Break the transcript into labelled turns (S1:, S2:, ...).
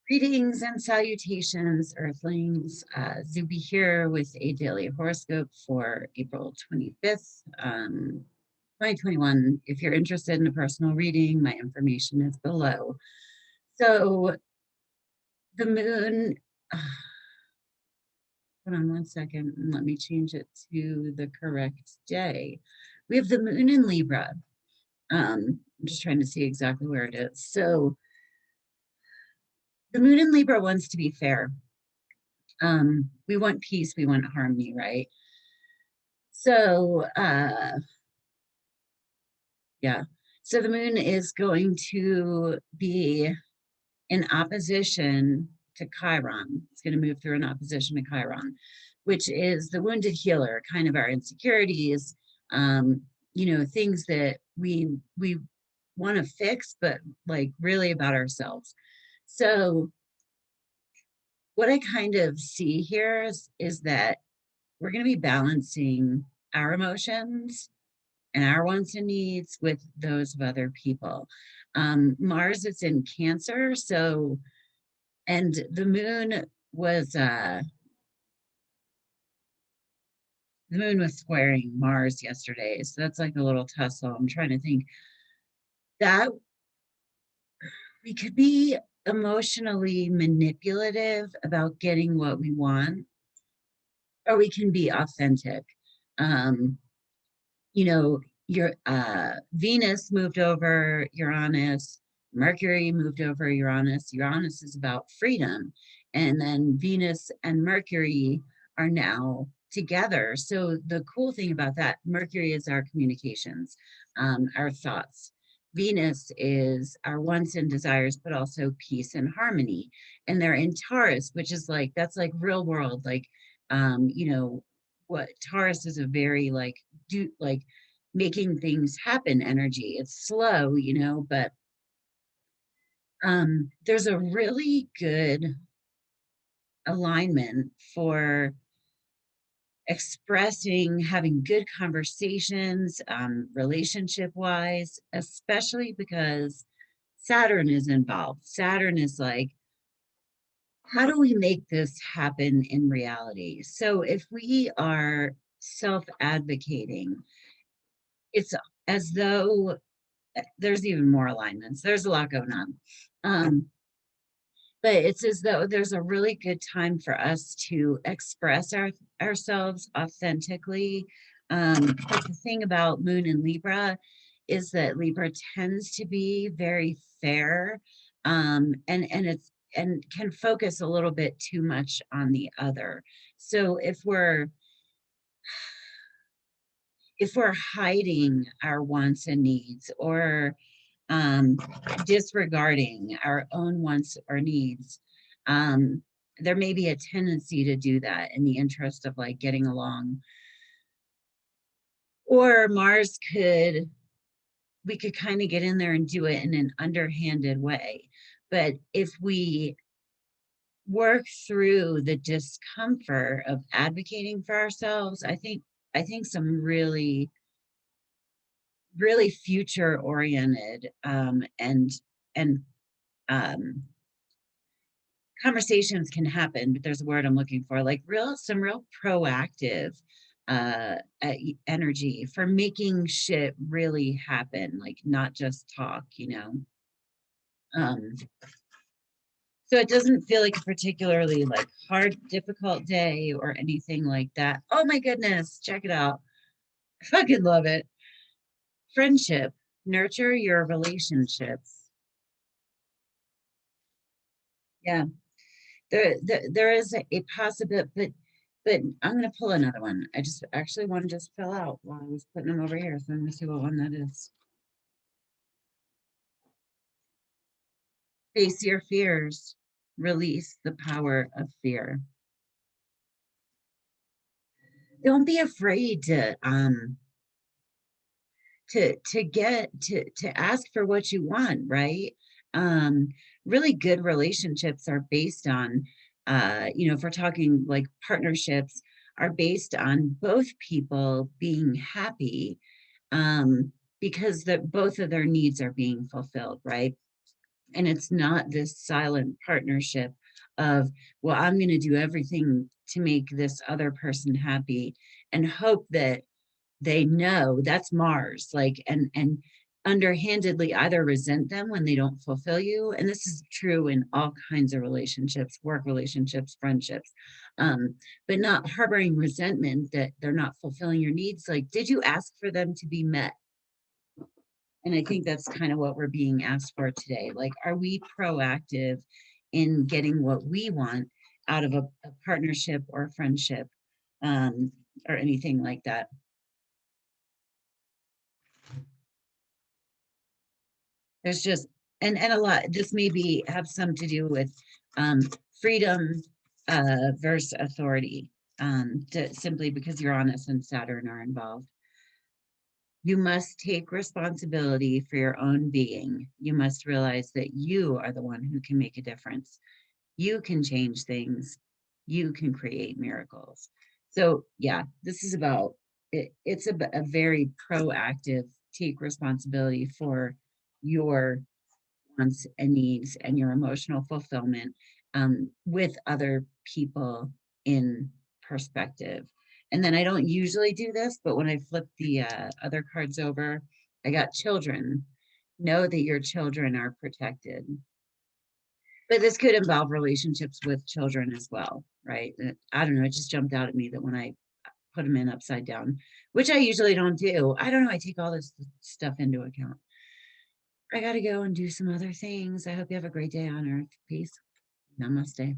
S1: Greetings and salutations, Earthlings. Zube here with a daily horoscope for April 25th, 2021. If you're interested in a personal reading, my information is below. So the moon, hold on one second, and let me change it to the correct day. We have the moon in Libra. I'm just trying to see exactly where it is. So the moon in Libra wants to be fair. We want peace, we want harmony, right? So yeah, so the moon is going to be in opposition to Chiron. It's going to move through an opposition to Chiron, which is the wounded healer, kind of our insecurities, things that we want to fix, but like really about ourselves. So what I kind of see here is that we're going to be balancing our emotions and our wants and needs with those of other people. Mars is in Cancer, so, and the moon was squaring Mars yesterday, so that's like a little tussle. I'm trying to think that we could be emotionally manipulative about getting what we want, or we can be authentic. Um, your Venus moved over Uranus, Mercury moved over Uranus. Uranus is about freedom, and then Venus and Mercury are now together. So the cool thing about that, Mercury is our communications, our thoughts. Venus is our wants and desires, but also peace and harmony. And they're in Taurus, which is like, that's like real world, like, what Taurus is a very like making things happen energy. It's slow, but there's a really good alignment for expressing, having good conversations, relationship wise, especially because Saturn is involved. Saturn is like, how do we make this happen in reality? So if we are self-advocating, it's as though there's even more alignments. There's a lot going on. But it's as though there's a really good time for us to express ourselves authentically. But the thing about Moon and Libra is that Libra tends to be very fair, and can focus a little bit too much on the other. So if we're hiding our wants and needs, or um, disregarding our own wants or needs, there may be a tendency to do that in the interest of like getting along. Or we could kind of get in there and do it in an underhanded way. But if we work through the discomfort of advocating for ourselves, I think some really really future oriented and um, conversations can happen, but there's a word I'm looking for, like some real proactive energy for making shit really happen, like not just talk. Um, so it doesn't feel like a particularly like hard, difficult day or anything like that. Oh my goodness, check it out. I fucking love it. Friendship, nurture your relationships. Yeah, there is a possibility, but I'm going to pull another one. I just actually one just fell out while I was putting them over here, so I'm going to see what one that is. Face your fears. Release the power of fear. Don't be afraid to ask for what you want, right? Um, really good relationships are based on, if we're talking like partnerships, are based on both people being happy, um, because both of their needs are being fulfilled, right? And it's not this silent partnership of, well, I'm going to do everything to make this other person happy and hope that they know. That's Mars, like, and underhandedly either resent them when they don't fulfill you. And this is true in all kinds of relationships, work relationships, friendships, but not harboring resentment that they're not fulfilling your needs. Like, did you ask for them to be met? And I think that's kind of what we're being asked for today. Like, are we proactive in getting what we want out of a partnership or friendship, um, or anything like that? There's just, and a lot, this maybe have some to do with um, freedom versus authority, simply because Uranus and Saturn are involved. You must take responsibility for your own being. You must realize that you are the one who can make a difference. You can change things. You can create miracles. So, yeah, this is about it. It's a very proactive take responsibility for your wants and needs and your emotional fulfillment, with other people in perspective. And then I don't usually do this, but when I flip the other cards over, I got children. Know that your children are protected. But this could involve relationships with children as well, right? I don't know. It just jumped out at me that when I put them in upside down, which I usually don't do. I don't know. I take all this stuff into account. I got to go and do some other things. I hope you have a great day on Earth. Peace. Namaste.